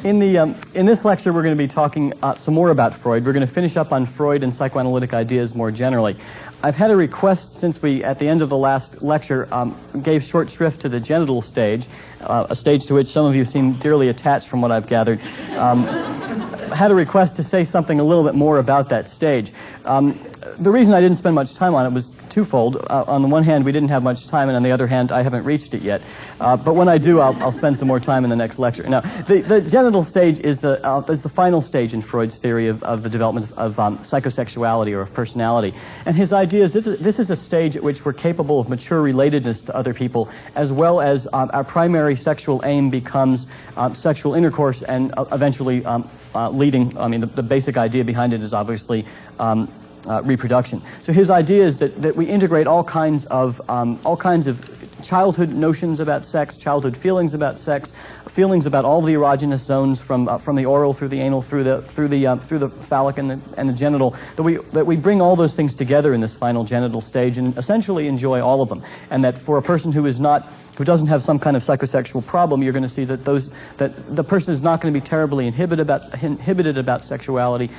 In this lecture, we're going to be talking some more about Freud. We're going to finish up on Freud and psychoanalytic ideas more generally. I've had a request since we, at the end of the last lecture, gave short shrift to the genital stage, a stage to which some of you seem dearly attached from what I've gathered. Had a request to say something a little bit more about that stage. The reason I didn't spend much time on it was twofold. On the one hand, we didn't have much time, and on the other hand, I haven't reached it yet. But when I do, I'll spend some more time in the next lecture. Now, the genital stage is the final stage in Freud's theory of the development of psychosexuality or of personality. And his idea is that this is a stage at which we're capable of mature relatedness to other people, as well as our primary sexual aim becomes sexual intercourse and eventually leading, the basic idea behind it is obviously reproduction. So his idea is that we integrate all kinds of childhood notions about sex, childhood feelings about sex, feelings about all the erogenous zones from the oral through the anal through the phallic and the genital, that we bring all those things together in this final genital stage and essentially enjoy all of them. And that for a person who doesn't have some kind of psychosexual problem, you're going to see that the person is not going to be terribly inhibited about sexuality,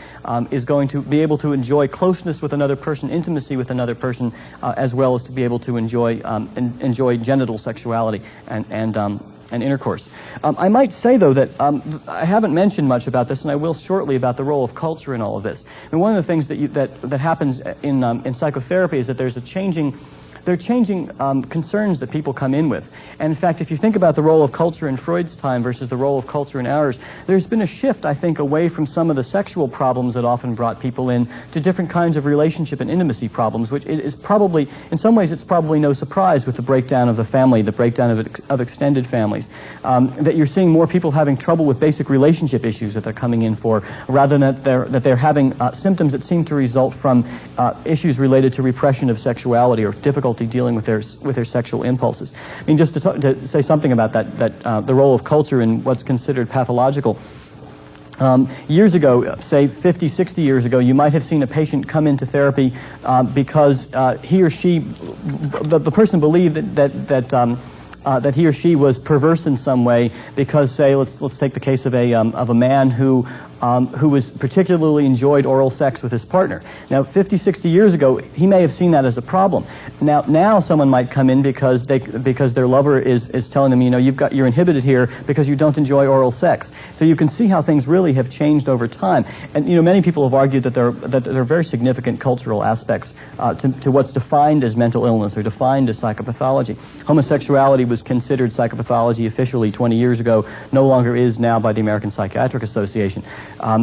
is going to be able to enjoy closeness with another person, intimacy with another person, as well as to be able to enjoy genital sexuality and intercourse. I might say, though, that I haven't mentioned much about this, and I will shortly, about the role of culture in all of this. And one of the things that happens in psychotherapy is that there are changing concerns that people come in with. And in fact, if you think about the role of culture in Freud's time versus the role of culture in ours, there's been a shift, I think, away from some of the sexual problems that often brought people in to different kinds of relationship and intimacy problems, which is probably, in some ways, it's probably no surprise with the breakdown of the family, the breakdown of extended families, that you're seeing more people having trouble with basic relationship issues that they're coming in for, rather than that they're having symptoms that seem to result from issues related to repression of sexuality or difficulty dealing with their sexual impulses. I mean, just to say something about that the role of culture in what's considered pathological. Years ago, say 50, 60 years ago, you might have seen a patient come into therapy because he or she, the person believed that he or she was perverse in some way because, say, let's take the case of a man who was particularly enjoyed oral sex with his partner. Now, 50, 60 years ago, he may have seen that as a problem. Now someone might come in because their lover is telling them, you're inhibited here because you don't enjoy oral sex. So you can see how things really have changed over time. And many people have argued that there are very significant cultural aspects to what's defined as mental illness or defined as psychopathology. Homosexuality was considered psychopathology officially 20 years ago, no longer is now by the American Psychiatric Association.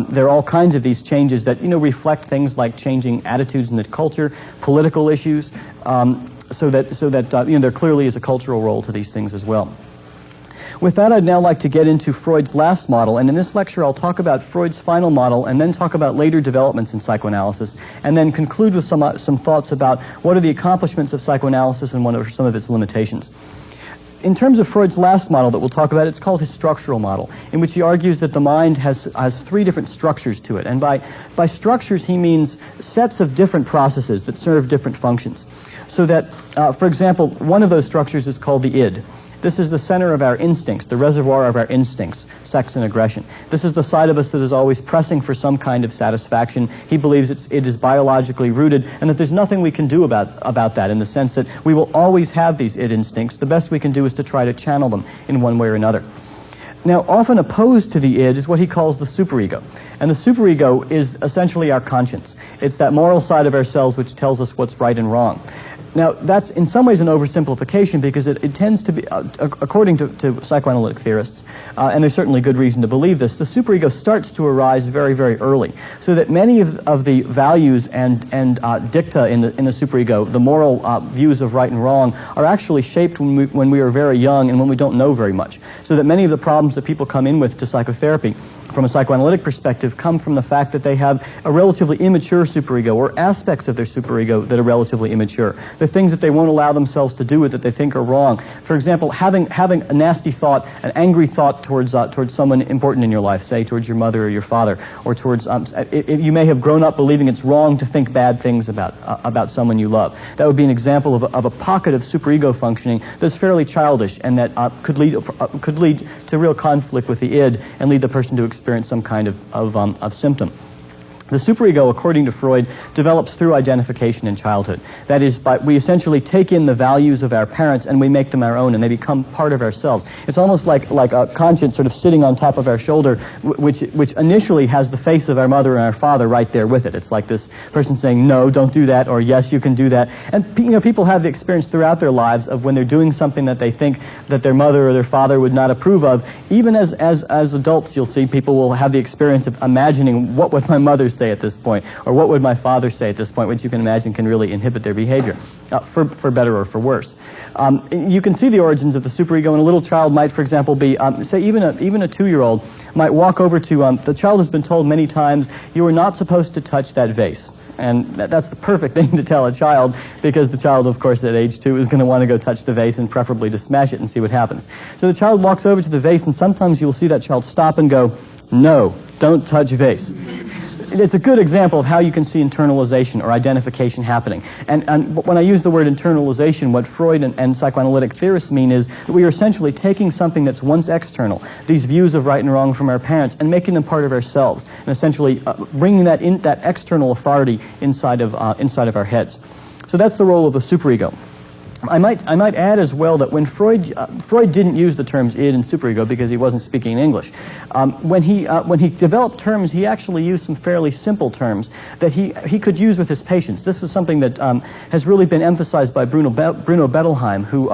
There are all kinds of these changes that reflect things like changing attitudes in the culture, political issues, so that there clearly is a cultural role to these things as well. With that, I'd now like to get into Freud's last model, and in this lecture I'll talk about Freud's final model and then talk about later developments in psychoanalysis, and then conclude with some thoughts about what are the accomplishments of psychoanalysis and what are some of its limitations. In terms of Freud's last model that we'll talk about, it's called his structural model, in which he argues that the mind has three different structures to it. And by structures, he means sets of different processes that serve different functions. So that, for example, one of those structures is called the id. This is the center of our instincts, the reservoir of our instincts, sex and aggression. This is the side of us that is always pressing for some kind of satisfaction. He believes it is biologically rooted, and that there's nothing we can do about that, in the sense that we will always have these id instincts. The best we can do is to try to channel them in one way or another. Now, often opposed to the id is what he calls the superego. And the superego is essentially our conscience. It's that moral side of ourselves which tells us what's right and wrong. Now, that's in some ways an oversimplification, because it tends to be, according to psychoanalytic theorists, and there's certainly good reason to believe this, the superego starts to arise very, very early, so that many of the values and dicta in the superego, the moral views of right and wrong, are actually shaped when we are very young and when we don't know very much. So that many of the problems that people come in with to psychotherapy from a psychoanalytic perspective, come from the fact that they have a relatively immature superego, or aspects of their superego that are relatively immature. The things that they won't allow themselves to do it that they think are wrong. For example, having a nasty thought, an angry thought towards someone important in your life, say towards your mother or your father, or towards you may have grown up believing it's wrong to think bad things about someone you love. That would be an example of a pocket of superego functioning that's fairly childish, and that could lead to real conflict with the id and lead the person to experience some kind of symptom. The superego, according to Freud, develops through identification in childhood. That is, we essentially take in the values of our parents and we make them our own, and they become part of ourselves. It's almost like a conscience sort of sitting on top of our shoulder, which initially has the face of our mother and our father right there with it. It's like this person saying, no, don't do that, or yes, you can do that. And people have the experience throughout their lives of when they're doing something that they think that their mother or their father would not approve of. Even as adults, you'll see people will have the experience of imagining, what would my mother say at this point, or what would my father say at this point, which you can imagine can really inhibit their behavior, for better or for worse. You can see the origins of the superego, and a little child might, for example, be, say, even a 2-year-old might walk over to, the child has been told many times, you are not supposed to touch that vase. And that's the perfect thing to tell a child, because the child, of course, at age 2 is going to want to go touch the vase, and preferably to smash it and see what happens. So the child walks over to the vase, and sometimes you'll see that child stop and go, no, don't touch vase. It's a good example of how you can see internalization or identification happening. And when I use the word internalization, what Freud and psychoanalytic theorists mean is that we are essentially taking something that's once external, these views of right and wrong from our parents, and making them part of ourselves, and essentially bringing that external authority inside of our heads. So that's the role of the superego. I might add as well that when Freud didn't use the terms id and superego because he wasn't speaking in English. When he developed terms, he actually used some fairly simple terms that he could use with his patients. This was something that has really been emphasized by Bruno Bettelheim, who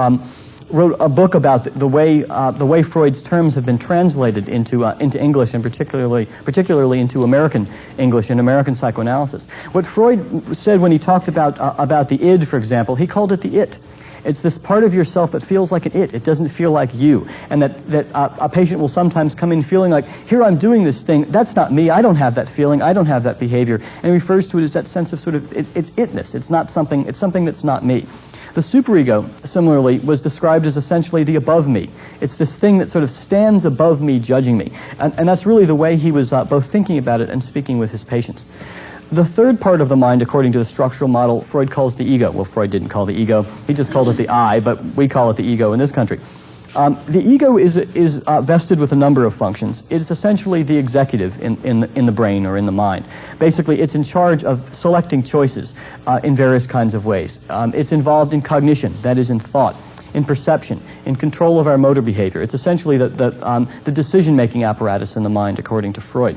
wrote a book about the way Freud's terms have been translated into English, and particularly into American English and American psychoanalysis. What Freud said when he talked about the id, for example, he called it the it. It's this part of yourself that feels like an it. It doesn't feel like you. And that a patient will sometimes come in feeling like, here I'm doing this thing, that's not me, I don't have that feeling, I don't have that behavior. And he refers to it as that sense of sort of, it's itness. It's something that's not me. The superego, similarly, was described as essentially the above me. It's this thing that sort of stands above me, judging me. And that's really the way he was both thinking about it and speaking with his patients. The third part of the mind, according to the structural model, Freud calls the ego. Well, Freud didn't call the ego. He just called it the I, but we call it the ego in this country. The ego is vested with a number of functions. It's essentially the executive in the brain or in the mind. Basically, it's in charge of selecting choices in various kinds of ways. It's involved in cognition, that is, in thought, in perception, in control of our motor behavior. It's essentially the decision-making apparatus in the mind, according to Freud.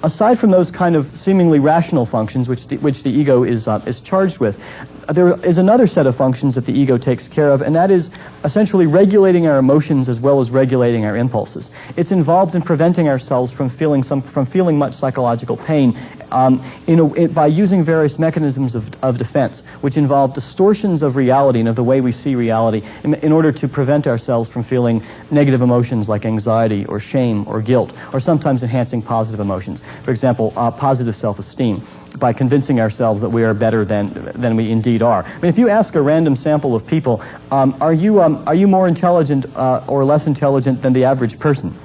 Aside from those kind of seemingly rational functions which the ego is charged with, there is another set of functions that the ego takes care of, and that is essentially regulating our emotions as well as regulating our impulses. It's involved in preventing ourselves from feeling much psychological pain by using various mechanisms of defense, which involve distortions of reality and of the way we see reality in order to prevent ourselves from feeling negative emotions like anxiety or shame or guilt, or sometimes enhancing positive emotions. For example, positive self-esteem, by convincing ourselves that we are better than we indeed are. I mean, if you ask a random sample of people, are you more intelligent or less intelligent than the average person?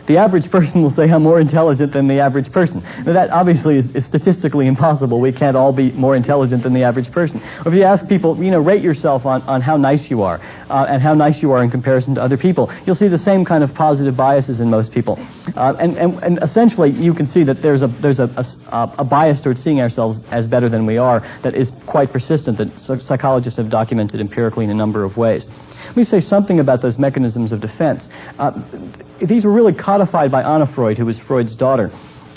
The average person will say, I'm more intelligent than the average person. Now, that obviously is statistically impossible. We can't all be more intelligent than the average person. Or if you ask people, rate yourself on how nice you are, and how nice you are in comparison to other people, you'll see the same kind of positive biases in most people. And essentially, you can see that there's a bias towards seeing ourselves as better than we are that is quite persistent, that psychologists have documented empirically in a number of ways. Let me say something about those mechanisms of defense. These were really codified by Anna Freud, who was Freud's daughter,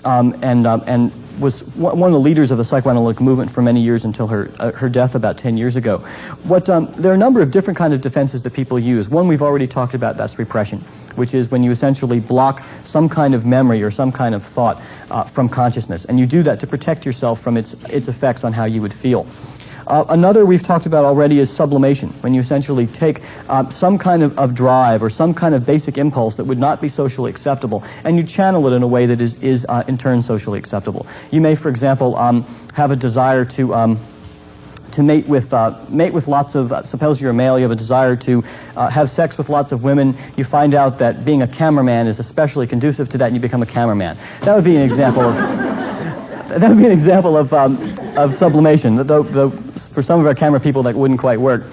and was one of the leaders of the psychoanalytic movement for many years until her death about 10 years ago. There are a number of different kinds of defenses that people use. One we've already talked about, that's repression, which is when you essentially block some kind of memory or some kind of thought from consciousness, and you do that to protect yourself from its effects on how you would feel. Another we've talked about already is sublimation, when you essentially take some kind of drive or some kind of basic impulse that would not be socially acceptable, and you channel it in a way that is in turn socially acceptable. You may, for example, have a desire to mate with lots of, suppose you're a male, you have a desire to have sex with lots of women. You find out that being a cameraman is especially conducive to that, and you become a cameraman. That would be an example of, that would be an example of sublimation, though for some of our camera people that wouldn't quite work.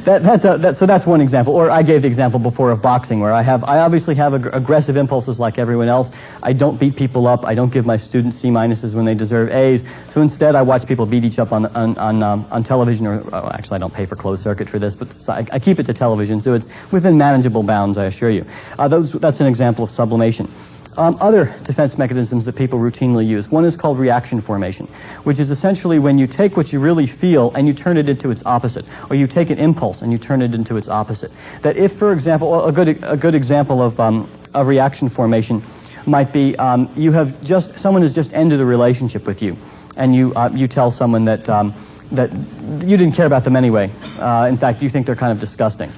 So that's one example. Or I gave the example before of boxing, where I obviously have aggressive impulses like everyone else. I don't beat people up. I don't give my students C-minuses when they deserve A's. So instead, I watch people beat each up on television. Actually, I don't pay for closed circuit for this, but I keep it to television, so it's within manageable bounds, I assure you. That's an example of sublimation. Other defense mechanisms that people routinely use. One is called reaction formation, which is essentially when you take what you really feel and you turn it into its opposite, or you take an impulse and you turn it into its opposite. That if, for example, a good example of reaction formation might be someone has just ended a relationship with you, and you tell someone that you didn't care about them anyway. In fact, you think they're kind of disgusting.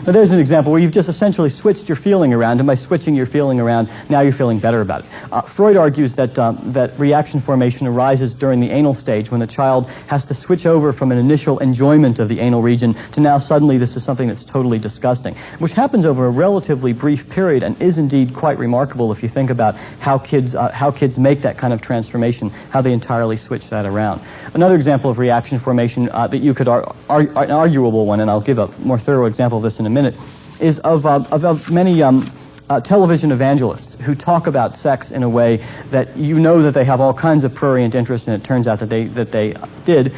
Now, there's an example where you've just essentially switched your feeling around, and by switching your feeling around, now you're feeling better about it. Freud argues that reaction formation arises during the anal stage, when the child has to switch over from an initial enjoyment of the anal region to now suddenly this is something that's totally disgusting, which happens over a relatively brief period and is indeed quite remarkable if you think about how kids make that kind of transformation, how they entirely switch that around. Another example of reaction formation that you could an arguable one, and I'll give a more thorough example of this in a minute, is of many television evangelists who talk about sex in a way that you know that they have all kinds of prurient interest, and it turns out that they did.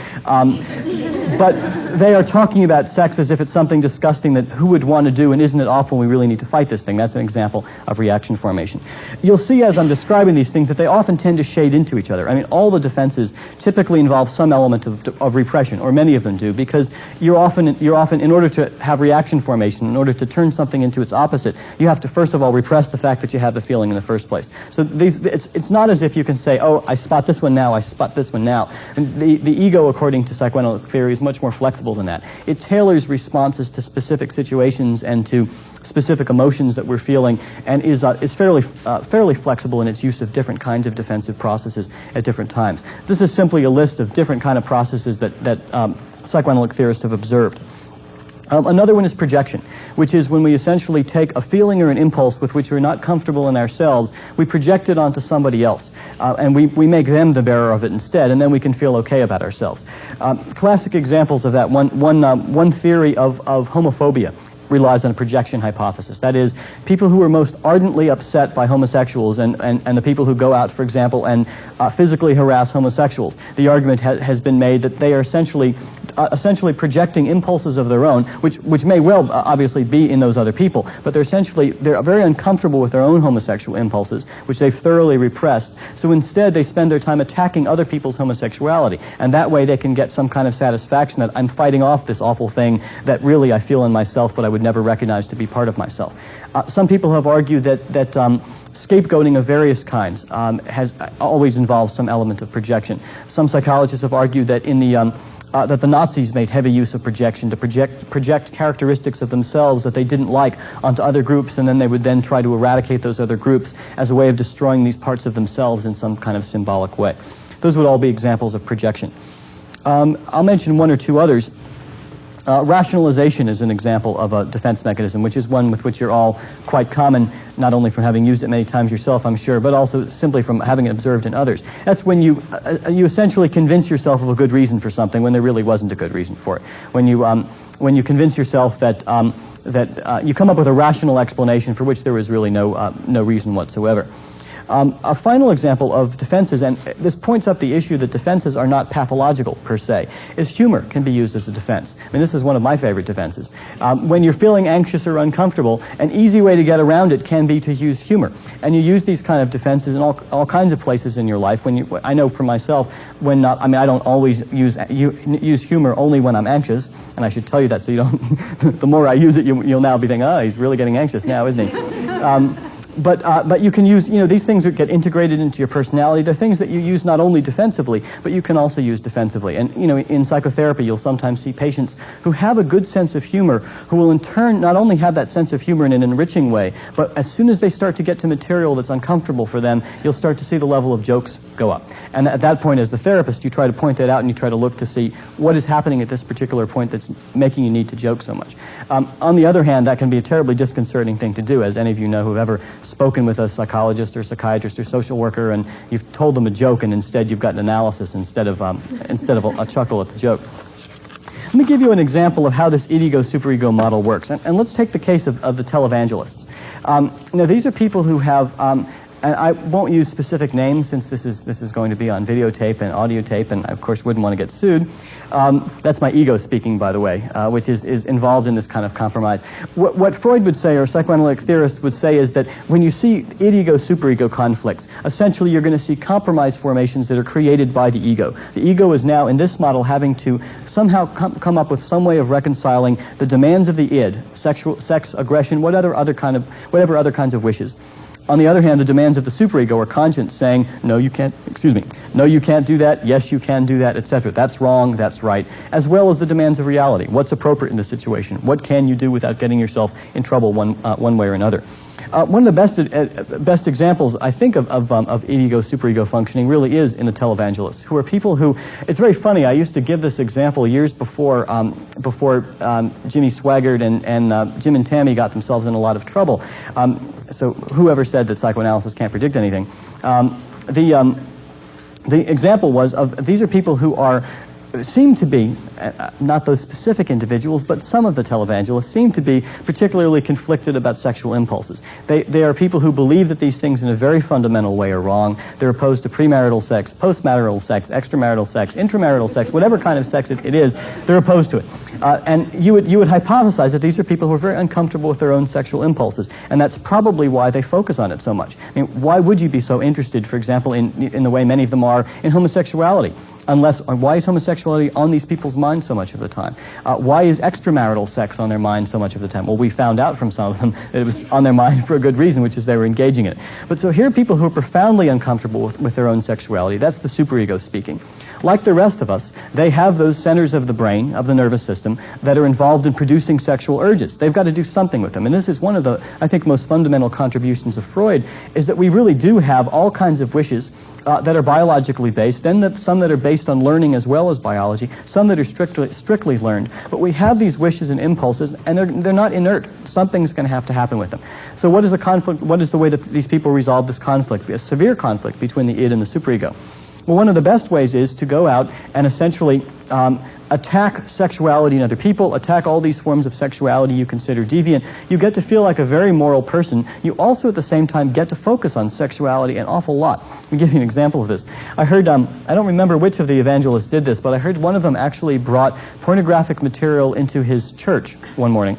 But they are talking about sex as if it's something disgusting that who would want to do, and isn't it awful, we really need to fight this thing. That's an example of reaction formation. You'll see as I'm describing these things that they often tend to shade into each other. I mean, all the defenses typically involve some element of repression, or many of them do, because you're often, in order to have reaction formation, in order to turn something into its opposite, you have to first of all repress the fact that you have the feeling in the first place. So it's not as if you can say, oh, I spot this one now, I spot this one now. And the ego, according to psychoanalytic theory, is much more flexible than that. It tailors responses to specific situations and to specific emotions that we're feeling, and is fairly flexible in its use of different kinds of defensive processes at different times. This is simply a list of different kind of processes that psychoanalytic theorists have observed. Another one is projection, which is when we essentially take a feeling or an impulse with which we're not comfortable in ourselves, we project it onto somebody else, and we make them the bearer of it instead, and then we can feel okay about ourselves. Classic examples of that, one theory of homophobia relies on a projection hypothesis. That is, people who are most ardently upset by homosexuals and the people who go out, for example, and physically harass homosexuals. The argument has been made that they are essentially projecting impulses of their own, which may well obviously be in those other people, but they're very uncomfortable with their own homosexual impulses, which they've thoroughly repressed. So instead, they spend their time attacking other people's homosexuality, and that way they can get some kind of satisfaction that I'm fighting off this awful thing that really I feel in myself, but I would never recognize to be part of myself. Some people have argued that scapegoating of various kinds has always involved some element of projection. Some psychologists have argued that that the Nazis made heavy use of projection to project characteristics of themselves that they didn't like onto other groups, and then they would then try to eradicate those other groups as a way of destroying these parts of themselves in some kind of symbolic way. Those would all be examples of projection. I'll mention one or two others. Rationalization is an example of a defense mechanism, which is one with which you're all quite common, not only from having used it many times yourself, I'm sure, but also simply from having it observed in others. That's when you essentially convince yourself of a good reason for something when there really wasn't a good reason for it. When you convince yourself that you come up with a rational explanation for which there was really no reason whatsoever. A final example of defenses, and this points up the issue that defenses are not pathological per se, is humor can be used as a defense. I mean, this is one of my favorite defenses. When you're feeling anxious or uncomfortable, an easy way to get around it can be to use humor. And you use these kind of defenses in all kinds of places in your life. I know for myself, I don't always use humor only when I'm anxious, and I should tell you that so you don't, the more I use it, you'll now be thinking, oh, he's really getting anxious now, isn't he? But you can use, these things that get integrated into your personality. They're things that you use not only defensively, but you can also use defensively. And, in psychotherapy, you'll sometimes see patients who have a good sense of humor, who will in turn not only have that sense of humor in an enriching way, but as soon as they start to get to material that's uncomfortable for them, you'll start to see the level of jokes go up. And at that point, as the therapist, you try to point that out and you try to look to see what is happening at this particular point that's making you need to joke so much. On the other hand, that can be a terribly disconcerting thing to do, as any of you know who've ever spoken with a psychologist or psychiatrist or social worker, and you've told them a joke, and instead you've got an analysis instead of a chuckle at the joke. Let me give you an example of how this id-ego-superego model works, and let's take the case of the televangelists. These are people who have, and I won't use specific names since this is going to be on videotape and audio tape, and I of course wouldn't want to get sued. That's my ego speaking, by the way, which is involved in this kind of compromise. What Freud would say, or psychoanalytic theorists would say, is that when you see id-ego-superego conflicts, essentially you're going to see compromise formations that are created by the ego. The ego is now, in this model, having to somehow come up with some way of reconciling the demands of the id, sex, aggression, whatever other kinds of wishes. On the other hand, the demands of the superego or conscience saying, no, you can't do that, yes, you can do that, etc. That's wrong, that's right, as well as the demands of reality. What's appropriate in this situation? What can you do without getting yourself in trouble one way or another? One of the best examples, I think, of id-ego-superego functioning really is in the televangelists, who are people who, it's very funny, I used to give this example years before Jimmy Swaggart and Jim and Tammy got themselves in a lot of trouble. So whoever said that psychoanalysis can't predict anything. The example was of, these are people who seem to be, not those specific individuals, but some of the televangelists seem to be particularly conflicted about sexual impulses. They are people who believe that these things in a very fundamental way are wrong. They're opposed to premarital sex, postmarital sex, extramarital sex, intramarital sex, whatever kind of sex it is, they're opposed to it. And you would hypothesize that these are people who are very uncomfortable with their own sexual impulses, and that's probably why they focus on it so much. I mean, why would you be so interested, for example, in the way many of them are in homosexuality? Why is homosexuality on these people's minds so much of the time? Why is extramarital sex on their mind so much of the time? Well, we found out from some of them that it was on their mind for a good reason, which is they were engaging in it. But so here are people who are profoundly uncomfortable with their own sexuality. That's the superego speaking. Like the rest of us, they have those centers of the brain, of the nervous system, that are involved in producing sexual urges. They've got to do something with them. And this is one of the, I think, most fundamental contributions of Freud, is that we really do have all kinds of wishes that are biologically based, then some that are based on learning as well as biology, some that are strictly learned. But we have these wishes and impulses, and they're not inert. Something's going to have to happen with them. So what is the conflict? What is the way that these people resolve this conflict, a severe conflict between the id and the superego? Well, one of the best ways is to go out and essentially attack sexuality in other people, attack all these forms of sexuality you consider deviant. You get to feel like a very moral person. You also at the same time get to focus on sexuality an awful lot. Let me give you an example of this. I heard, I don't remember which of the evangelists did this, but I heard one of them actually brought pornographic material into his church one morning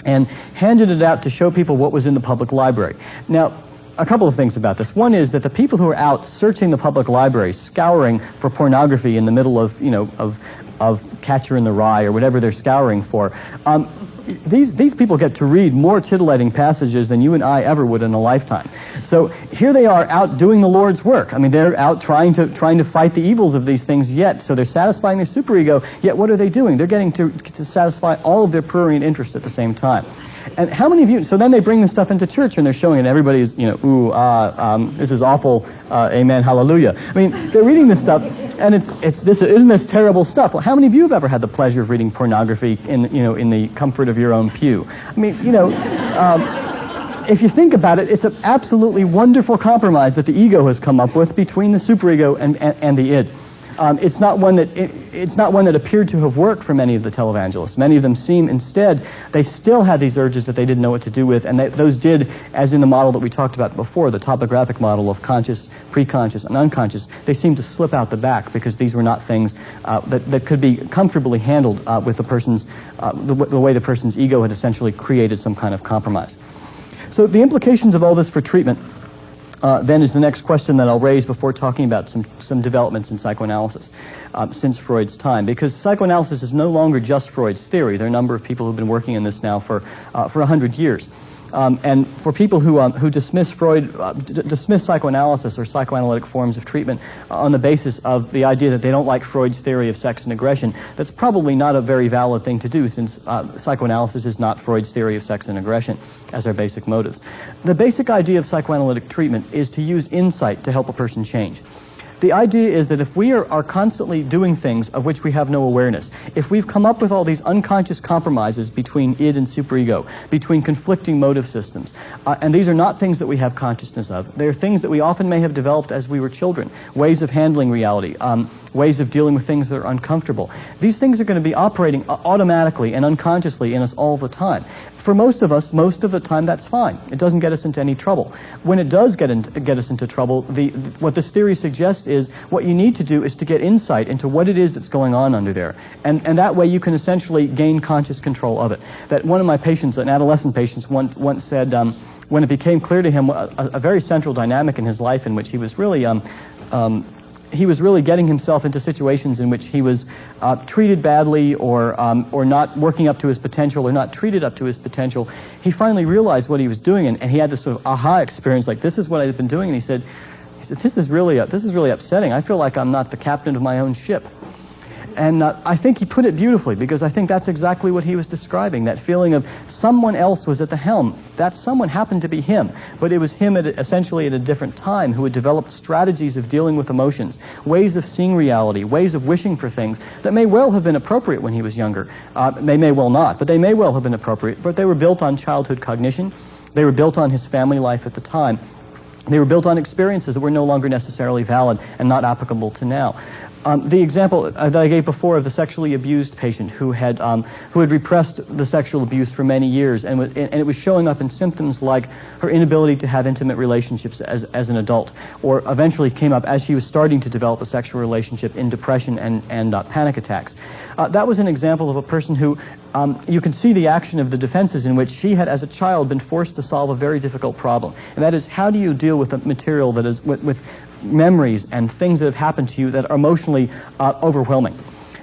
and handed it out to show people what was in the public library. Now, a couple of things about this. One is that the people who are out searching the public library, scouring for pornography in the middle of, of Catcher in the Rye or whatever they're scouring for, these people get to read more titillating passages than you and I ever would in a lifetime. So here they are out doing the Lord's work. I mean, they're out trying to fight the evils of these things yet. So they're satisfying their superego, yet what are they doing? They're getting to satisfy all of their prurient interests at the same time. And how many of you, so then they bring this stuff into church and they're showing it, everybody's, this is awful, amen, hallelujah. I mean, they're reading this stuff, and isn't this terrible stuff? Well, how many of you have ever had the pleasure of reading pornography in the comfort of your own pew? I mean, if you think about it, it's an absolutely wonderful compromise that the ego has come up with between the superego and the id. It's not one that appeared to have worked for many of the televangelists. Many of them seem instead, they still had these urges that they didn't know what to do with, and those did, as in the model that we talked about before, the topographic model of conscious, preconscious, and unconscious, they seemed to slip out the back because these were not things that could be comfortably handled with the way the person's ego had essentially created some kind of compromise. So the implications of all this for treatment then is the next question that I'll raise before talking about some developments in psychoanalysis since Freud's time, because psychoanalysis is no longer just Freud's theory. There are a number of people who've been working in this now for 100 years. And for people who dismiss Freud, dismiss psychoanalysis or psychoanalytic forms of treatment on the basis of the idea that they don't like Freud's theory of sex and aggression, that's probably not a very valid thing to do, since psychoanalysis is not Freud's theory of sex and aggression as our basic motives. The basic idea of psychoanalytic treatment is to use insight to help a person change. The idea is that if we are constantly doing things of which we have no awareness, if we've come up with all these unconscious compromises between id and superego, between conflicting motive systems, and these are not things that we have consciousness of, they're things that we often may have developed as we were children, ways of handling reality, ways of dealing with things that are uncomfortable. These things are going to be operating automatically and unconsciously in us all the time. For most of us, most of the time, that's fine. It doesn't get us into any trouble. When it does get us into trouble, what this theory suggests is what you need to do is to get insight into what it is that's going on under there. And that way you can essentially gain conscious control of it. That one of my patients, an adolescent patient, once said, when it became clear to him a very central dynamic in his life in which he was really getting himself into situations in which he was treated badly or not working up to his potential or not treated up to his potential. He finally realized what he was doing, and he had this sort of aha experience, like, this is what I've been doing. And he said, this is really upsetting. I feel like I'm not the captain of my own ship. And I think he put it beautifully, because I think that's exactly what he was describing, that feeling of someone else was at the helm. That someone happened to be him, but it was him essentially at a different time who had developed strategies of dealing with emotions, ways of seeing reality, ways of wishing for things that may well have been appropriate when he was younger. They may well not, but they may well have been appropriate. But they were built on childhood cognition. They were built on his family life at the time. They were built on experiences that were no longer necessarily valid and not applicable to now. The example that I gave before of the sexually abused patient who had repressed the sexual abuse for many years, and it was showing up in symptoms like her inability to have intimate relationships as an adult, or eventually came up as she was starting to develop a sexual relationship in depression and panic attacks. That was an example of a person who you can see the action of the defenses in which she had, as a child, been forced to solve a very difficult problem, and that is, how do you deal with a material that is with memories and things that have happened to you that are emotionally overwhelming.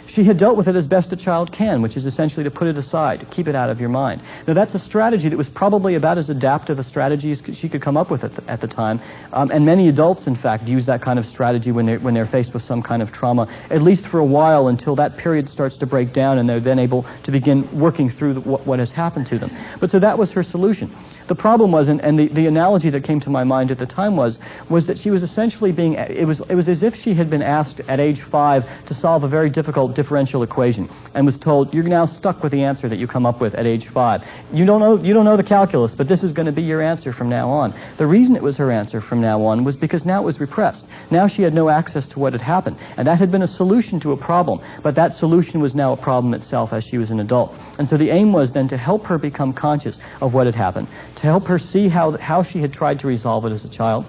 She had dealt with it as best a child can, which is essentially to put it aside, to keep it out of your mind. Now, that's a strategy that was probably about as adaptive a strategy as she could come up with at the time, and many adults, in fact, use that kind of strategy when they're faced with some kind of trauma, at least for a while, until that period starts to break down and they're then able to begin working through what has happened to them. But so that was her solution. The problem was, and the analogy that came to my mind at the time was that she was essentially it was as if she had been asked at age 5 to solve a very difficult differential equation, and was told, you're now stuck with the answer that you come up with at age 5. You don't know the calculus, but this is going to be your answer from now on. The reason it was her answer from now on was because now it was repressed. Now she had no access to what had happened, and that had been a solution to a problem, but that solution was now a problem itself as she was an adult. And so the aim was then to help her become conscious of what had happened, to help her see how she had tried to resolve it as a child,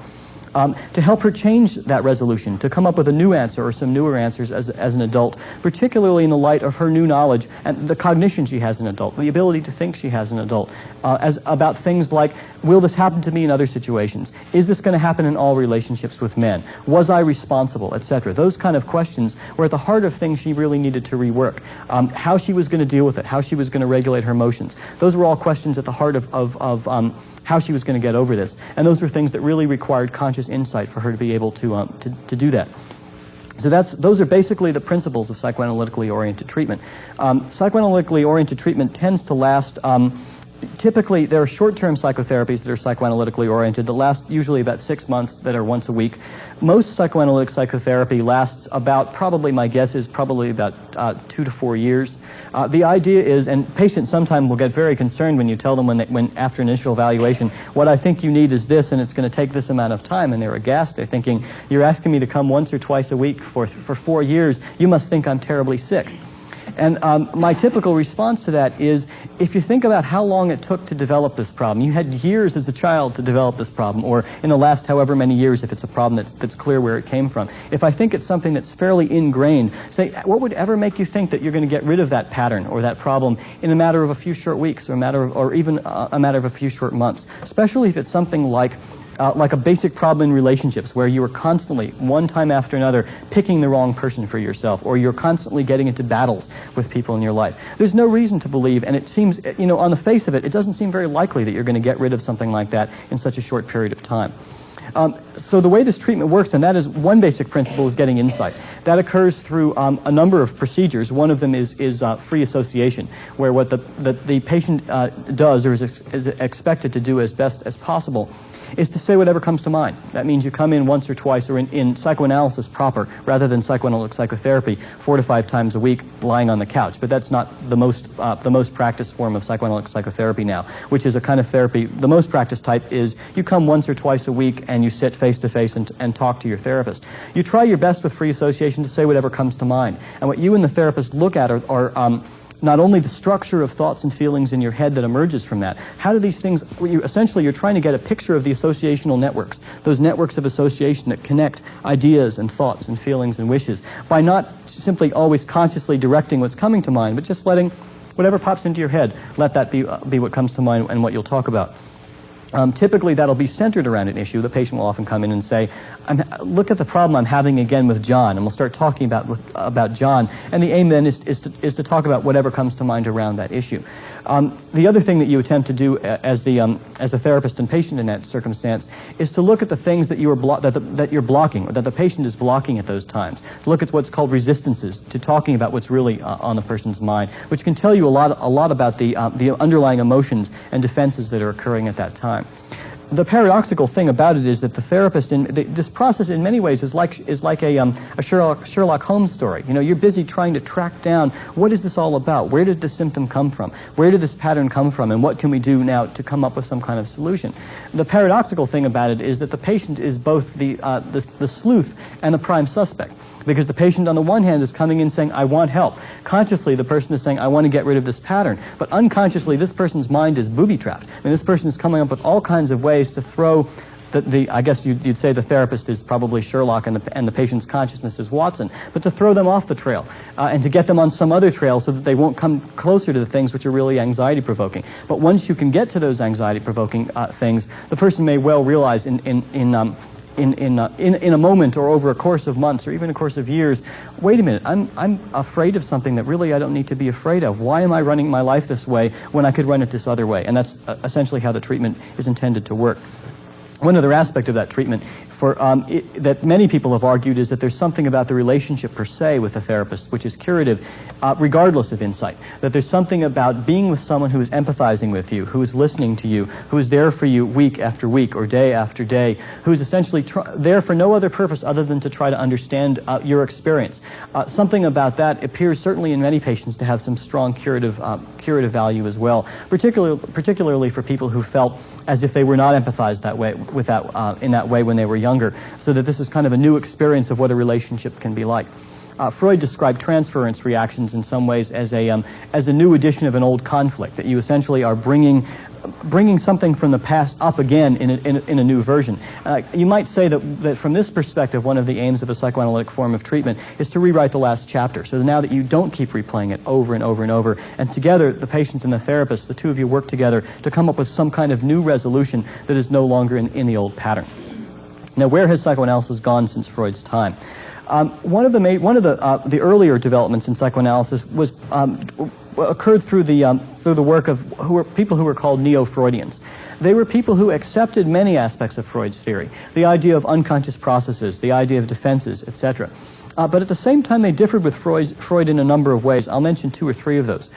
to help her change that resolution, to come up with a new answer or some newer answers as an adult, particularly in the light of her new knowledge and the cognition she has as an adult, the ability to think she has as an adult, about things like, will this happen to me in other situations? Is this going to happen in all relationships with men? Was I responsible, etc.? Those kind of questions were at the heart of things she really needed to rework. How she was going to deal with it, how she was going to regulate her emotions. Those were all questions at the heart of how she was going to get over this. And those were things that really required conscious insight for her to be able to do that. So those are basically the principles of psychoanalytically oriented treatment. Psychoanalytically oriented treatment tends to last, typically there are short-term psychotherapies that are psychoanalytically oriented that last usually about 6 months, that are once a week. Most psychoanalytic psychotherapy lasts about, probably my guess is probably about 2 to 4 years. The idea is, and patients sometimes will get very concerned when you tell them when after initial evaluation, what I think you need is this, and it's going to take this amount of time, and they're aghast. They're thinking, you're asking me to come once or twice a week for 4 years. You must think I'm terribly sick. And my typical response to that is, if you think about how long it took to develop this problem, you had years as a child to develop this problem, or in the last however many years if it's a problem that's clear where it came from. If I think it's something that's fairly ingrained, say, what would ever make you think that you're going to get rid of that pattern or that problem in a matter of a few short weeks, or even a matter of a few short months? Especially if it's something like like a basic problem in relationships where you are constantly, one time after another, picking the wrong person for yourself, or you're constantly getting into battles with people in your life. There's no reason to believe, and it seems, on the face of it, it doesn't seem very likely that you're going to get rid of something like that in such a short period of time. So the way this treatment works, and that is one basic principle, is getting insight. That occurs through a number of procedures. One of them is free association, where what the patient does, or is expected to do as best as possible, is to say whatever comes to mind. That means you come in once or twice, or in psychoanalysis proper, rather than psychoanalytic psychotherapy, 4 to 5 times a week lying on the couch. But that's not the most practiced form of psychoanalytic psychotherapy now, which is a kind of therapy. The most practiced type is you come once or twice a week and you sit face to face and talk to your therapist. You try your best with free association to say whatever comes to mind. And what you and the therapist look at are not only the structure of thoughts and feelings in your head that emerges from that. How do these things, essentially you're trying to get a picture of the associational networks, those networks of association that connect ideas and thoughts and feelings and wishes, by not simply always consciously directing what's coming to mind, but just letting whatever pops into your head, let that be what comes to mind and what you'll talk about. Typically, that'll be centered around an issue. The patient will often come in and say, look at the problem I'm having again with John, and we'll start talking about John. And the aim then is to talk about whatever comes to mind around that issue. The other thing that you attempt to do as a therapist and patient in that circumstance is to look at the things that you're blocking, or that the patient is blocking at those times. To look at what's called resistances to talking about what's really on the person's mind, which can tell you a lot about the underlying emotions and defenses that are occurring at that time. The paradoxical thing about it is that the therapist, this process in many ways is like a Sherlock Holmes story. You're busy trying to track down what is this all about? Where did this symptom come from? Where did this pattern come from? And what can we do now to come up with some kind of solution? The paradoxical thing about it is that the patient is both the sleuth and the prime suspect. Because the patient, on the one hand, is coming in saying, I want help. Consciously, the person is saying, I want to get rid of this pattern. But unconsciously, this person's mind is booby-trapped. This person is coming up with all kinds of ways to throw I guess you'd say the therapist is probably Sherlock and the patient's consciousness is Watson, but to throw them off the trail and to get them on some other trail so that they won't come closer to the things which are really anxiety-provoking. But once you can get to those anxiety-provoking things, the person may well realize in a moment or over a course of months or even a course of years, wait a minute, I'm afraid of something that really I don't need to be afraid of. Why am I running my life this way when I could run it this other way? And that's essentially how the treatment is intended to work. One other aspect of that treatment that many people have argued is that there's something about the relationship per se with the therapist which is curative, regardless of insight. That there's something about being with someone who is empathizing with you, who is listening to you, who is there for you week after week or day after day, who's essentially there for no other purpose other than to try to understand your experience. Something about that appears certainly in many patients to have some strong curative value as well, particularly for people who felt as if they were not empathized that way, in that way when they were younger, so that this is kind of a new experience of what a relationship can be like. Freud described transference reactions in some ways as a new edition of an old conflict, that you essentially are bringing something from the past up again in a new version. You might say that from this perspective, one of the aims of a psychoanalytic form of treatment is to rewrite the last chapter, so that now that you don't keep replaying it over and over and over, and together, the patient and the therapist, the two of you work together to come up with some kind of new resolution that is no longer in the old pattern. Now, where has psychoanalysis gone since Freud's time? One of the earlier developments in psychoanalysis occurred through the work of people who were called neo-Freudians. They were people who accepted many aspects of Freud's theory, the idea of unconscious processes, the idea of defenses, etc. But at the same time, they differed with Freud in a number of ways. I'll mention 2 or 3 of those.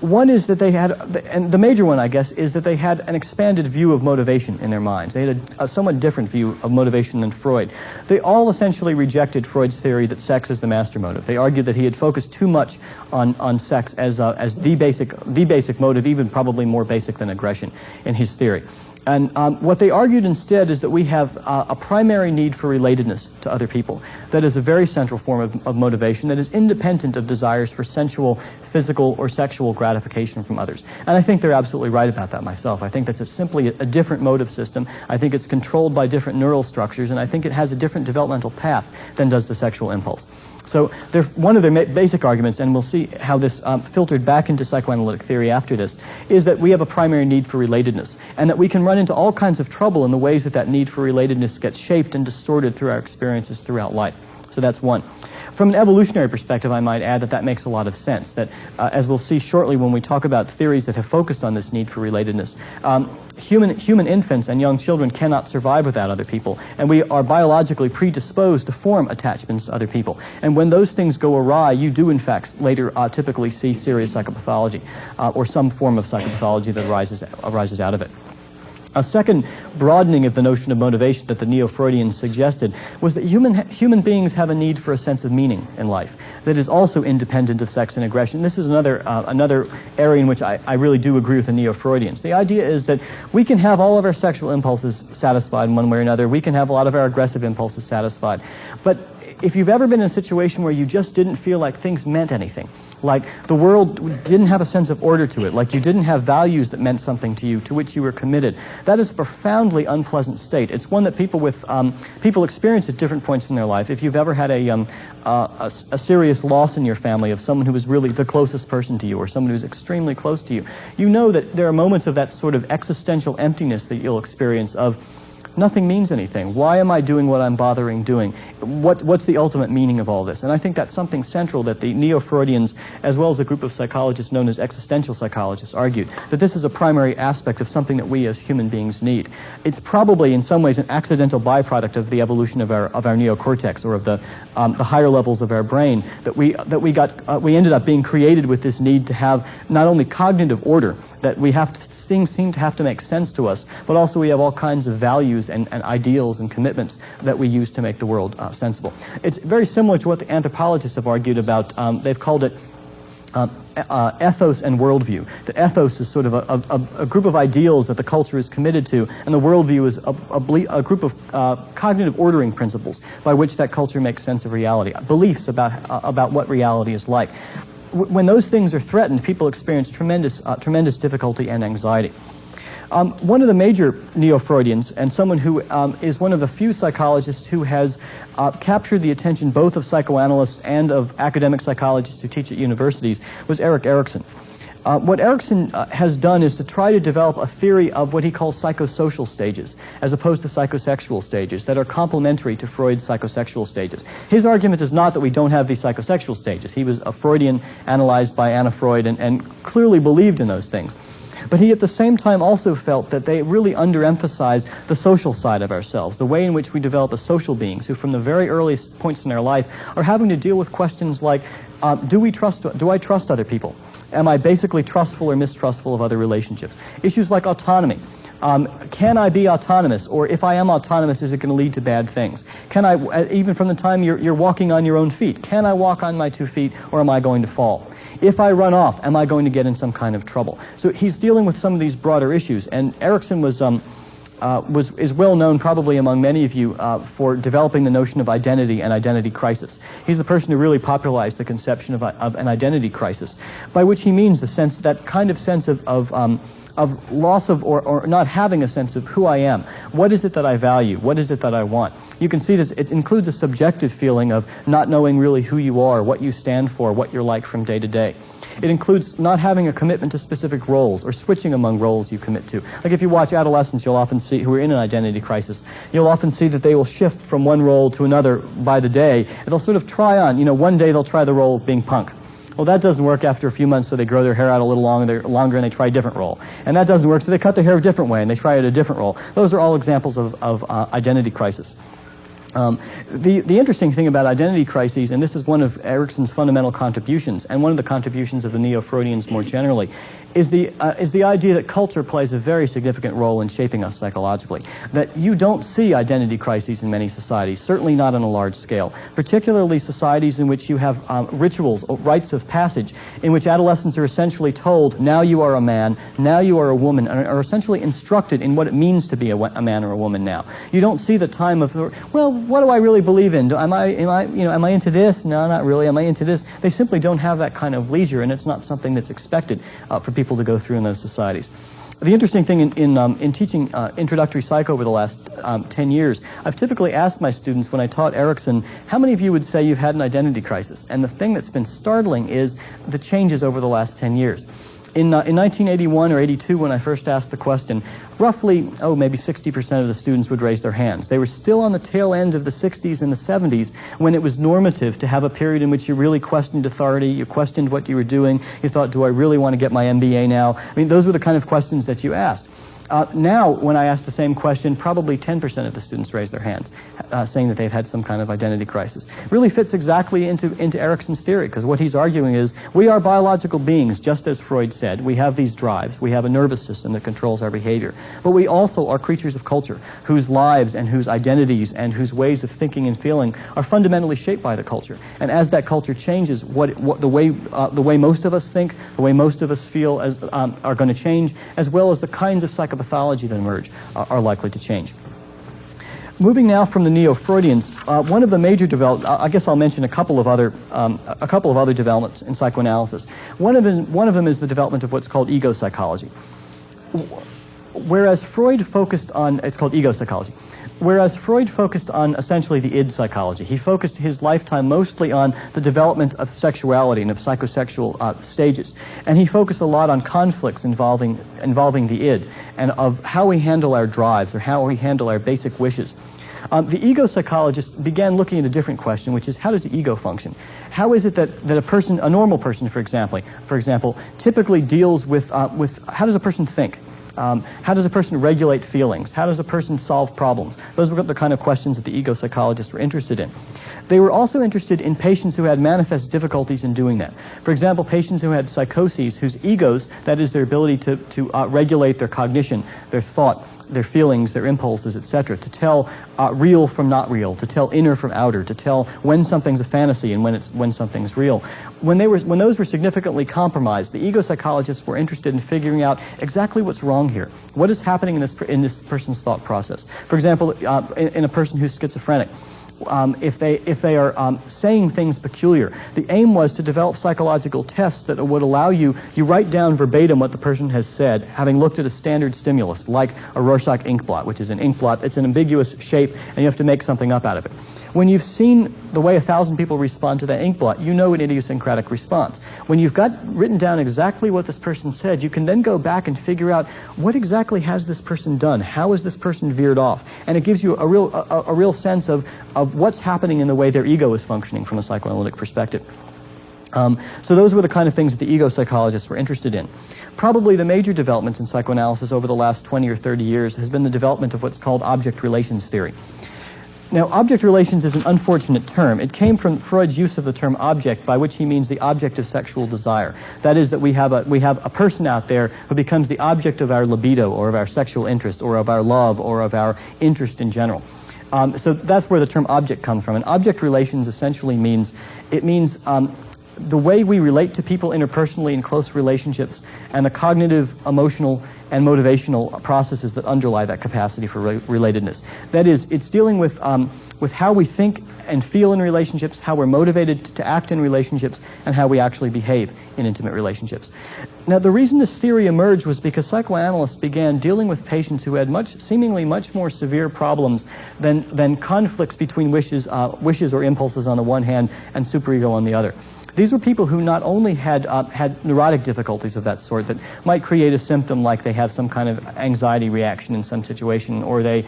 One is that they had, and the major one, I guess, is that they had an expanded view of motivation in their minds. They had a somewhat different view of motivation than Freud. They all essentially rejected Freud's theory that sex is the master motive. They argued that he had focused too much on sex as the basic motive, even probably more basic than aggression in his theory. And what they argued instead is that we have a primary need for relatedness to other people. That is a very central form of motivation that is independent of desires for sensual, physical, or sexual gratification from others. And I think they're absolutely right about that myself. I think that's simply a different motive system. I think it's controlled by different neural structures, and I think it has a different developmental path than does the sexual impulse. So one of their basic arguments, and we'll see how this filtered back into psychoanalytic theory after this, is that we have a primary need for relatedness, and that we can run into all kinds of trouble in the ways that that need for relatedness gets shaped and distorted through our experiences throughout life. So that's one. From an evolutionary perspective, I might add that that makes a lot of sense, that as we'll see shortly when we talk about theories that have focused on this need for relatedness, human infants and young children cannot survive without other people, and we are biologically predisposed to form attachments to other people. And when those things go awry, you do in fact later typically see serious psychopathology, or some form of psychopathology that arises out of it. A second broadening of the notion of motivation that the Neo-Freudians suggested was that human beings have a need for a sense of meaning in life that is also independent of sex and aggression. This is another area in which I really do agree with the Neo-Freudians. The idea is that we can have all of our sexual impulses satisfied in one way or another. We can have a lot of our aggressive impulses satisfied. But if you've ever been in a situation where you just didn't feel like things meant anything, like the world didn't have a sense of order to it, like you didn't have values that meant something to you, to which you were committed, that is a profoundly unpleasant state. It's one that people experience at different points in their life. If you've ever had a serious loss in your family of someone who was really the closest person to you, or someone who's extremely close to you, you know that there are moments of that sort of existential emptiness that you'll experience of nothing means anything. Why am I doing what I'm bothering doing? What's the ultimate meaning of all this? And I think that's something central that the Neo-Freudians, as well as a group of psychologists known as existential psychologists, argued, that this is a primary aspect of something that we as human beings need. It's probably in some ways an accidental byproduct of the evolution of our neocortex, or of the higher levels of our brain, that we ended up being created with this need to have not only cognitive order, that things seem to have to make sense to us, but also we have all kinds of values and ideals and commitments that we use to make the world sensible. It's very similar to what the anthropologists have argued about. They've called it ethos and worldview. The ethos is sort of a group of ideals that the culture is committed to, and the worldview is a group of cognitive ordering principles by which that culture makes sense of reality, beliefs about what reality is like. When those things are threatened, people experience tremendous difficulty and anxiety. One of the major Neo-Freudians, and someone who is one of the few psychologists who has captured the attention both of psychoanalysts and of academic psychologists who teach at universities, was Erik Erikson. What Erikson has done is to try to develop a theory of what he calls psychosocial stages, as opposed to psychosexual stages, that are complementary to Freud's psychosexual stages. His argument is not that we don't have these psychosexual stages. He was a Freudian analyzed by Anna Freud and clearly believed in those things. But he at the same time also felt that they really underemphasized the social side of ourselves, the way in which we develop as social beings who from the very earliest points in our life are having to deal with questions like, do I trust other people? Am I basically trustful or mistrustful of other relationships? Issues like autonomy. Can I be autonomous? Or if I am autonomous, is it going to lead to bad things? Can I, even from the time you're walking on your own feet, can I walk on my 2 feet or am I going to fall? If I run off, am I going to get in some kind of trouble? So he's dealing with some of these broader issues. And Erikson is well known probably among many of you for developing the notion of identity and identity crisis. He's the person who really popularized the conception of an identity crisis, by which he means that kind of sense of loss of or not having a sense of who I am. What is it that I value? What is it that I want? You can see this, it includes a subjective feeling of not knowing really who you are, what you stand for, what you're like from day to day. It includes not having a commitment to specific roles or switching among roles you commit to. Like if you watch adolescents, you'll often see, who are in an identity crisis, you'll often see that they will shift from one role to another by the day. It'll sort of try on, one day they'll try the role of being punk. Well, that doesn't work after a few months, so they grow their hair out a little longer and they try a different role. And that doesn't work, so they cut their hair a different way and they try it a different role. Those are all examples of identity crisis. The interesting thing about identity crises, and this is one of Erikson's fundamental contributions, and one of the contributions of the Neo-Freudians more generally, is the idea that culture plays a very significant role in shaping us psychologically. That you don't see identity crises in many societies, certainly not on a large scale, particularly societies in which you have rituals, rites of passage, in which adolescents are essentially told, now you are a man, now you are a woman, and are essentially instructed in what it means to be a man or a woman now. You don't see the time of, well, what do I really believe in? Am I into this? No, not really. Am I into this? They simply don't have that kind of leisure, and it's not something that's expected for people to go through in those societies. The interesting thing in teaching introductory psych over the last 10 years, I've typically asked my students when I taught Erikson, how many of you would say you've had an identity crisis? And the thing that's been startling is the changes over the last 10 years. In 1981 or 82, when I first asked the question, roughly, maybe 60% of the students would raise their hands. They were still on the tail end of the 60s and the 70s when it was normative to have a period in which you really questioned authority, you questioned what you were doing, you thought, do I really want to get my MBA now? I mean, those were the kind of questions that you asked. Now, when I ask the same question, probably 10% of the students raise their hands, saying that they've had some kind of identity crisis. Really fits exactly into Erikson's theory, because what he's arguing is we are biological beings, just as Freud said. We have these drives. We have a nervous system that controls our behavior. But we also are creatures of culture, whose lives and whose identities and whose ways of thinking and feeling are fundamentally shaped by the culture. And as that culture changes, the way most of us think, the way most of us feel are going to change, as well as the kinds of psychopathology that emerge are likely to change. Moving now from the neo-Freudians, one of the major developments, I guess I'll mention a couple of other developments in psychoanalysis. One of them is the development of what's called ego psychology. Whereas Freud focused on, it's called ego psychology. Whereas Freud focused on essentially the id psychology. He focused his lifetime mostly on the development of sexuality and of psychosexual stages. And he focused a lot on conflicts involving the id and of how we handle our drives or how we handle our basic wishes. The ego psychologist began looking at a different question, which is how does the ego function? How is it that a normal person, for example, typically deals with how does a person think? How does a person regulate feelings? How does a person solve problems? Those were the kind of questions that the ego psychologists were interested in. They were also interested in patients who had manifest difficulties in doing that. For example, patients who had psychoses whose egos, that is their ability to regulate their cognition, their thought, their feelings, their impulses, etc., to tell real from not real, to tell inner from outer, to tell when something's a fantasy and when something's real. When those were significantly compromised, the ego psychologists were interested in figuring out exactly what's wrong here. What is happening in this person's thought process? For example, in a person who's schizophrenic, if they are saying things peculiar, the aim was to develop psychological tests that would allow you write down verbatim what the person has said, having looked at a standard stimulus, like a Rorschach ink blot, which is an ink blot. It's an ambiguous shape, and you have to make something up out of it. When you've seen the way 1,000 people respond to that ink blot, you know an idiosyncratic response. When you've got written down exactly what this person said, you can then go back and figure out what exactly has this person done? How has this person veered off? And it gives you a real sense of what's happening in the way their ego is functioning from a psychoanalytic perspective. So those were the kind of things that the ego psychologists were interested in. Probably the major developments in psychoanalysis over the last 20 or 30 years has been the development of what's called object relations theory. Now, object relations is an unfortunate term. It came from Freud's use of the term object, by which he means the object of sexual desire. That is, that we have a person out there who becomes the object of our libido, or of our sexual interest, or of our love, or of our interest in general. So that's where the term object comes from. And object relations essentially means the way we relate to people interpersonally in close relationships, and the cognitive, emotional, and motivational processes that underlie that capacity for relatedness. That is, it's dealing with how we think and feel in relationships, how we're motivated to act in relationships, and how we actually behave in intimate relationships. Now, the reason this theory emerged was because psychoanalysts began dealing with patients who had seemingly much more severe problems than conflicts between wishes or impulses on the one hand and superego on the other. These were people who not only had neurotic difficulties of that sort that might create a symptom like they have some kind of anxiety reaction in some situation, or they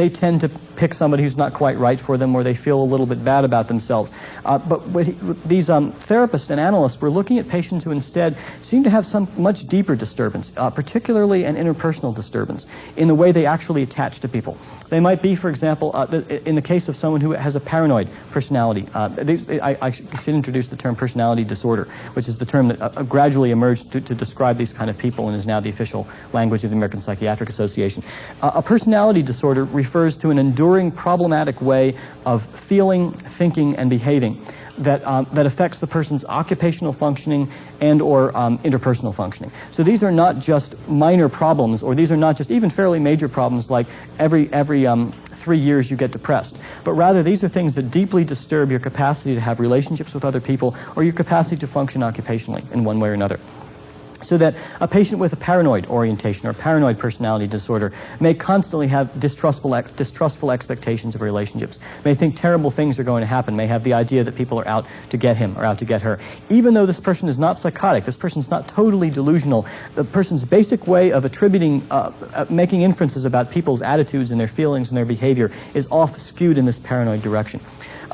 tend to pick somebody who's not quite right for them, or they feel a little bit bad about themselves. But these therapists and analysts were looking at patients who instead seemed to have some much deeper disturbance, particularly an interpersonal disturbance, in the way they actually attach to people. They might be, for example, in the case of someone who has a paranoid personality. I should introduce the term personality disorder, which is the term that gradually emerged to describe these kind of people and is now the official language of the American Psychiatric Association. A personality disorder refers to an enduring problematic way of feeling, thinking, and behaving that affects the person's occupational functioning and or interpersonal functioning. So these are not just minor problems, or these are not just even fairly major problems like every 3 years you get depressed, but rather these are things that deeply disturb your capacity to have relationships with other people or your capacity to function occupationally in one way or another. So that a patient with a paranoid orientation or paranoid personality disorder may constantly have distrustful expectations of relationships, may think terrible things are going to happen, may have the idea that people are out to get him or out to get her. Even though this person is not psychotic, this person is not totally delusional, the person's basic way of attributing, making inferences about people's attitudes and their feelings and their behavior is off skewed in this paranoid direction.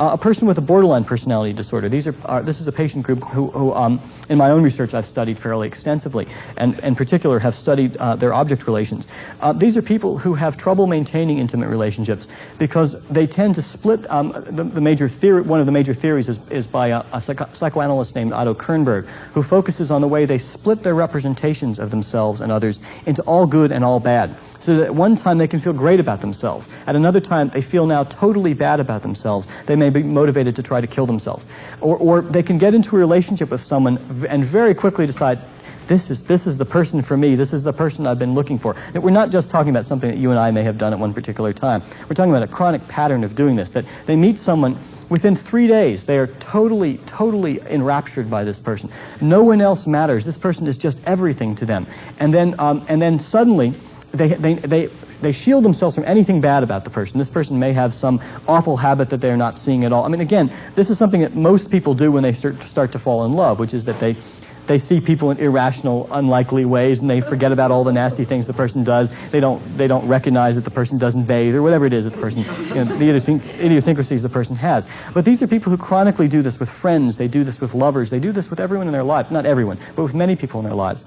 A person with a borderline personality disorder. This is a patient group who in my own research, I've studied fairly extensively, and in particular have studied their object relations. These are people who have trouble maintaining intimate relationships because they tend to split. One of the major theories is by a psychoanalyst named Otto Kernberg, who focuses on the way they split their representations of themselves and others into all good and all bad. So that at one time they can feel great about themselves. At another time they feel now totally bad about themselves. They may be motivated to try to kill themselves. Or they can get into a relationship with someone and very quickly decide, this is the person for me, this is the person I've been looking for. And we're not just talking about something that you and I may have done at one particular time. We're talking about a chronic pattern of doing this, that they meet someone, within 3 days, they are totally enraptured by this person. No one else matters. This person is just everything to them. And then suddenly, they shield themselves from anything bad about the person. This person may have some awful habit that they're not seeing at all. I mean, again, this is something that most people do when they start to fall in love, which is that they see people in irrational, unlikely ways, and they forget about all the nasty things the person does. They don't recognize that the person doesn't bathe, or whatever it is that the person, the idiosyncrasies the person has. But these are people who chronically do this with friends. They do this with lovers. They do this with everyone in their life. Not everyone, but with many people in their lives.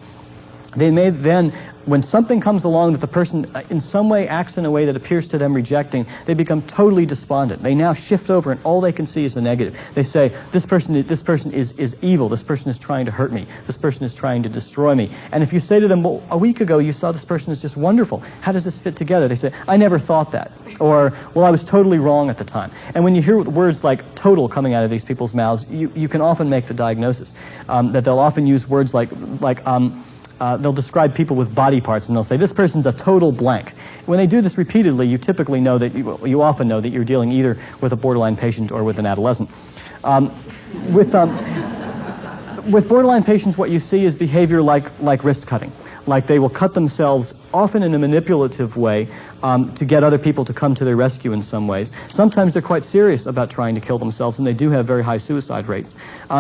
They may then, when something comes along that the person in some way acts in a way that appears to them rejecting, they become totally despondent. They now shift over and all they can see is the negative. They say, this person is evil, this person is trying to hurt me, this person is trying to destroy me. And if you say to them, well, a week ago you saw this person is just wonderful, how does this fit together? They say, I never thought that. Or, well, I was totally wrong at the time. And when you hear words like total coming out of these people's mouths, you can often make the diagnosis. That they'll often use words like they'll describe people with body parts, and they'll say, this person's a total blank. When they do this repeatedly, you typically know that you often know that you're dealing either with a borderline patient or with an adolescent. With borderline patients, what you see is behavior like wrist cutting. Like they will cut themselves, often in a manipulative way, to get other people to come to their rescue in some ways. Sometimes they're quite serious about trying to kill themselves, and they do have very high suicide rates.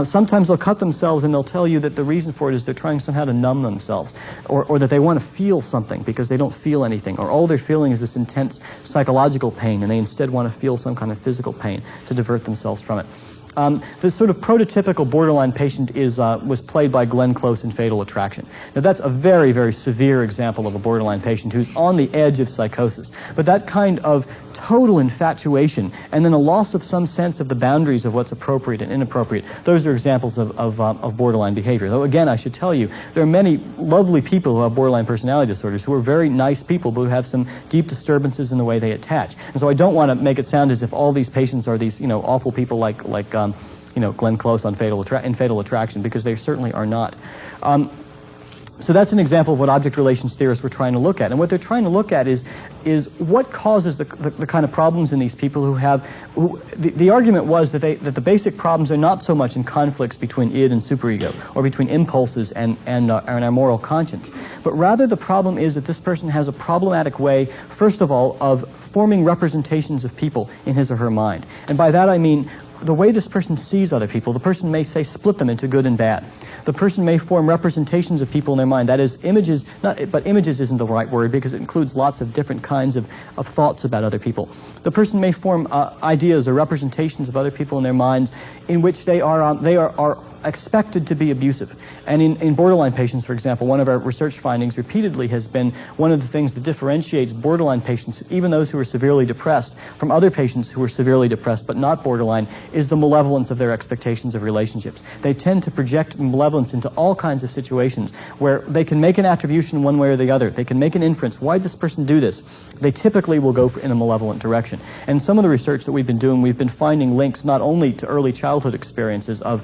Sometimes they'll cut themselves, and they'll tell you that the reason for it is they're trying somehow to numb themselves, or that they want to feel something because they don't feel anything, or all they're feeling is this intense psychological pain, and they instead want to feel some kind of physical pain to divert themselves from it. The sort of prototypical borderline patient was played by Glenn Close in Fatal Attraction. Now that's a very, very severe example of a borderline patient who's on the edge of psychosis. But that kind of total infatuation and then a loss of some sense of the boundaries of what's appropriate and inappropriate, those are examples of borderline behavior. Though again, I should tell you, there are many lovely people who have borderline personality disorders who are very nice people but who have some deep disturbances in the way they attach. And so I don't want to make it sound as if all these patients are these, awful people like Glenn Close on Fatal Attraction, because they certainly are not. So that's an example of what object relations theorists were trying to look at. And what they're trying to look at is what causes the kind of problems in these people the argument was that the basic problems are not so much in conflicts between id and superego, or between impulses and our moral conscience, but rather the problem is that this person has a problematic way, first of all, of forming representations of people in his or her mind. And by that I mean the way this person sees other people. The person may, say, split them into good and bad. The person may form representations of people in their mind. That is, images, but images isn't the right word because it includes lots of different kinds of thoughts about other people. The person may form ideas or representations of other people in their minds in which they are expected to be abusive. And in borderline patients, for example, one of our research findings repeatedly has been one of the things that differentiates borderline patients, even those who are severely depressed, from other patients who are severely depressed but not borderline, is the malevolence of their expectations of relationships. They tend to project malevolence into all kinds of situations where they can make an attribution one way or the other. They can make an inference. Why did this person do this? They typically will go in a malevolent direction. And some of the research that we've been doing, we've been finding links not only to early childhood experiences of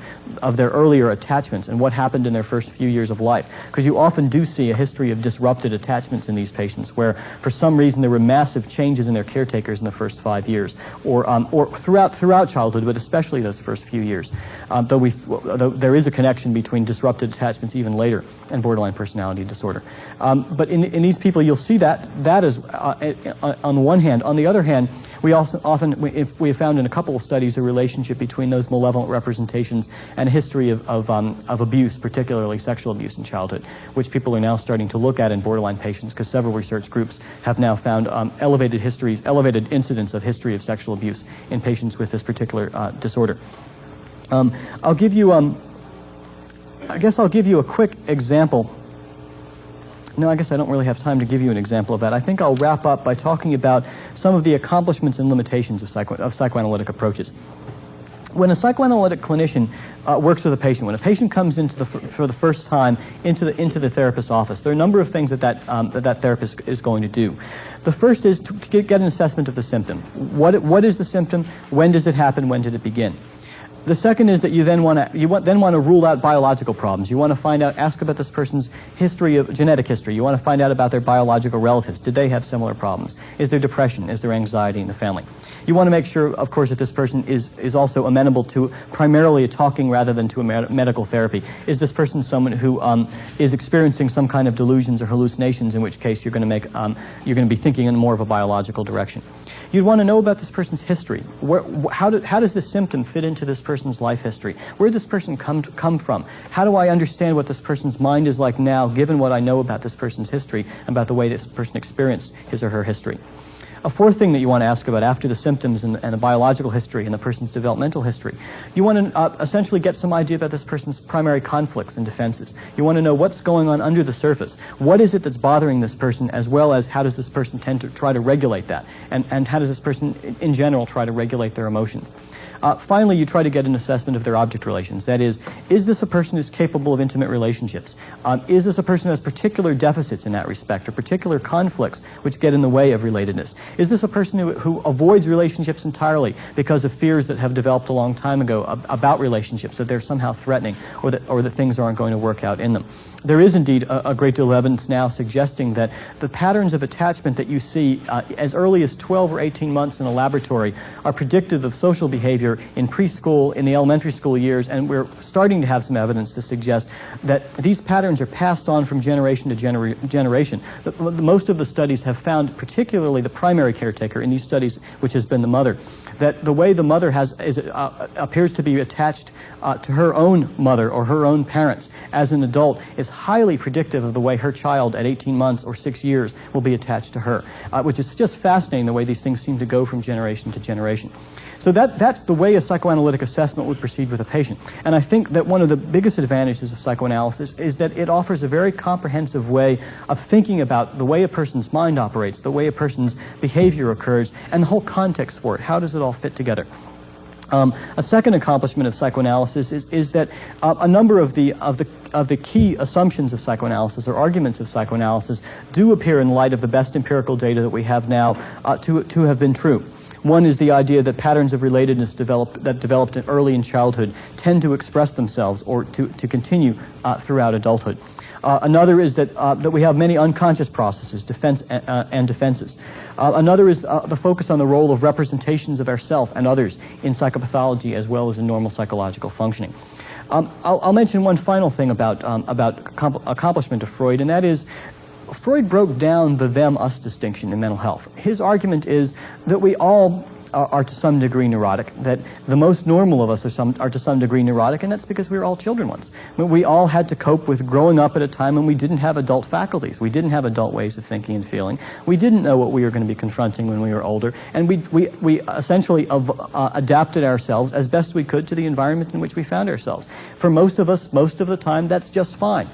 their earlier attachments and what happened in their first few years of life, because you often do see a history of disrupted attachments in these patients where for some reason there were massive changes in their caretakers in the first 5 years, or throughout childhood, but especially those first few years, though there is a connection between disrupted attachments even later. and borderline personality disorder. But in these people, you'll see that is on the one hand. On the other hand, we also we have found in a couple of studies a relationship between those malevolent representations and a history of abuse, particularly sexual abuse in childhood, which people are now starting to look at in borderline patients, because several research groups have now found elevated incidence of history of sexual abuse in patients with this particular disorder. I'll give you a quick example. No, I guess I don't really have time to give you an example of that. I think I'll wrap up by talking about some of the accomplishments and limitations of psychoanalytic approaches. When a psychoanalytic clinician works with a patient, when a patient comes for the first time into the therapist's office, there are a number of things that therapist is going to do. The first is to get an assessment of the symptom. What is the symptom? When does it happen? When did it begin? The second is that you then want to rule out biological problems. You want to ask about this person's genetic history. You want to find out about their biological relatives. Did they have similar problems? Is there depression? Is there anxiety in the family? You want to make sure, of course, that this person is also amenable to primarily a talking rather than to a medical therapy. Is this person someone who is experiencing some kind of delusions or hallucinations, in which case you're going to be thinking in more of a biological direction. You'd want to know about this person's history. How does this symptom fit into this person's life history? Where did this person come from? How do I understand what this person's mind is like now, given what I know about this person's history, about the way this person experienced his or her history? A fourth thing that you want to ask about after the symptoms and the biological history and the person's developmental history, you want to essentially get some idea about this person's primary conflicts and defenses. You want to know what's going on under the surface. What is it that's bothering this person, as well as how does this person tend to try to regulate that? And how does this person, in general, try to regulate their emotions? Finally, you try to get an assessment of their object relations. That is this a person who's capable of intimate relationships? Is this a person who has particular deficits in that respect, or particular conflicts which get in the way of relatedness? Is this a person who avoids relationships entirely because of fears that have developed a long time ago about relationships, that they're somehow threatening, or that things aren't going to work out in them? There is indeed a great deal of evidence now suggesting that the patterns of attachment that you see as early as 12 or 18 months in a laboratory are predictive of social behavior in preschool, in the elementary school years, and we're starting to have some evidence to suggest that these patterns are passed on from generation to generation. Most of the studies have found, particularly the primary caretaker in these studies, which has been the mother, that the way the mother appears to be attached to her own mother or her own parents as an adult is highly predictive of the way her child at 18 months or 6 years will be attached to her, which is just fascinating, the way these things seem to go from generation to generation. So that's the way a psychoanalytic assessment would proceed with a patient. And I think that one of the biggest advantages of psychoanalysis is that it offers a very comprehensive way of thinking about the way a person's mind operates, the way a person's behavior occurs, and the whole context for it. How does it all fit together? A second accomplishment of psychoanalysis is that a number of the key assumptions of psychoanalysis, or arguments of psychoanalysis, do appear in light of the best empirical data that we have now to have been true. One is the idea that patterns of relatedness developed early in childhood tend to express themselves or to continue throughout adulthood. Another is that we have many unconscious processes, and defenses. Another is the focus on the role of representations of ourself and others in psychopathology as well as in normal psychological functioning. I'll mention one final thing about accomplishment of Freud, and that is Freud broke down the them-us distinction in mental health. His argument is that we all are to some degree neurotic, that the most normal of us are to some degree neurotic, and that's because we were all children once. We all had to cope with growing up at a time when we didn't have adult faculties. We didn't have adult ways of thinking and feeling. We didn't know what we were going to be confronting when we were older, and we essentially adapted ourselves as best we could to the environment in which we found ourselves. For most of us, most of the time, that's just fine.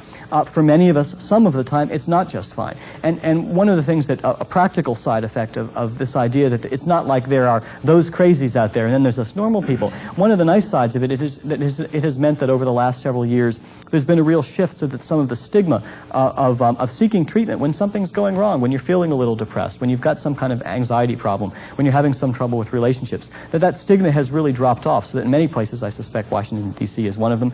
For many of us, some of the time, it's not just fine. And one of the things that a practical side effect of this idea that it's not like there are those crazies out there and then there's us normal people. One of the nice sides of it is that it has meant that over the last several years there's been a real shift so that some of the stigma of seeking treatment when something's going wrong, when you're feeling a little depressed, when you've got some kind of anxiety problem, when you're having some trouble with relationships, that stigma has really dropped off, so that in many places, I suspect Washington, D.C. is one of them,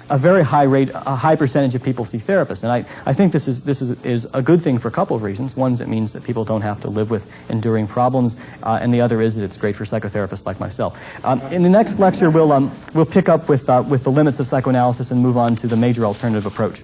a very high percentage of people see therapists. And I think this is a good thing for a couple of reasons. One is it means that people don't have to live with enduring problems, and the other is that it's great for psychotherapists like myself. In the next lecture, we'll pick up with the limits of psychoanalysis and move on to the major alternative approach.